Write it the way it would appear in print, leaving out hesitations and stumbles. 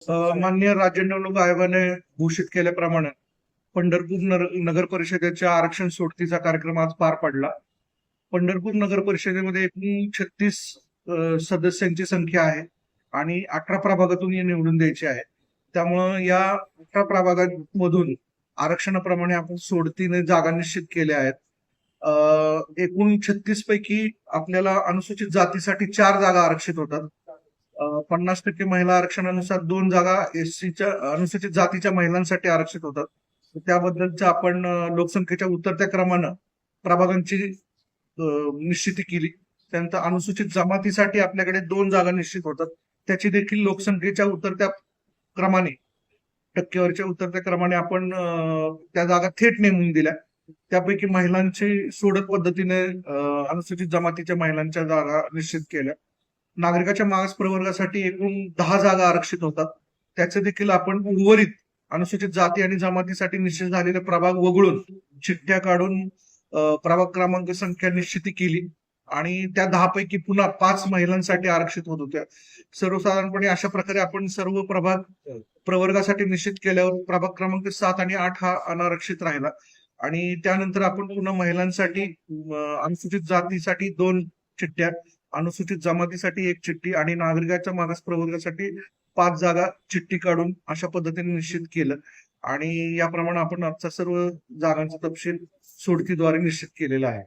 माननीय राज्य निवडणूक आयोगाने घोषित केल्याप्रमाणे पंढरपूर नगर परिषदेच्या आरक्षण सोडतीचा कार्यक्रम आज पार पडला. पंढरपूर नगर परिषदेमध्ये एकूण 36 सदस्यांची संख्या आहे आणि 18 प्रभागातून हे निवडून द्यायचे आहे. त्यामुळं या 18 प्रभागांमधून आरक्षणाप्रमाणे आपण सोडतीने जागा निश्चित केल्या आहेत. एकूण 36 पैकी आपल्याला अनुसूचित जातीसाठी 4 जागा आरक्षित होतात. 50% महिला आरक्षणानुसार 2 जागा एससीच्या अनुसूचित जातीच्या महिलांसाठी आरक्षित होतात. त्याबद्दलच्या आपण लोकसंख्येच्या उतरत्या क्रमानं प्रभागांची निश्चिती केली. त्यानंतर अनुसूचित जमातीसाठी आपल्याकडे 2 जागा निश्चित होतात. त्याची देखील लोकसंख्येच्या उतरत्या क्रमाने टक्केवारीच्या उतरत्या क्रमाने आपण त्या जागा थेट नेमून दिल्या. त्यापैकी महिलांची सोडत पद्धतीने अनुसूचित जमातीच्या महिलांच्या जागा निश्चित केल्या. नागरिकाच्या मागास प्रवर्गासाठी एकूण 10 जागा आरक्षित होतात. त्याचे देखील आपण उर्वरित अनुसूचित जाती आणि जमातीसाठी निश्चित झालेले प्रभाग वगळून चिठ्ठ्या काढून प्रभाग क्रमांक संख्या निश्चिती केली आणि त्या 10 पैकी पुन्हा 5 महिलांसाठी आरक्षित होत होत्या. सर्वसाधारणपणे अशा प्रकारे आपण सर्व प्रभाग प्रवर्गासाठी निश्चित केल्यावर प्रभाग क्रमांक 7 आणि 8 हा अनारक्षित राहिला आणि त्यानंतर आपण पुन्हा महिलांसाठी अनुसूचित जातीसाठी 2 चिठ्ठ्या, अनुसूचित जमातीसाठी 1 चिठ्ठी आणि नागरिकाच्या मागास प्रवर्गासाठी 5 जागा चिठ्ठी काढून अशा पद्धतीने निश्चित केलं आणि याप्रमाणे आपण आजचा सर्व जागांचा तपशील सोडतीद्वारे निश्चित केलेला आहे.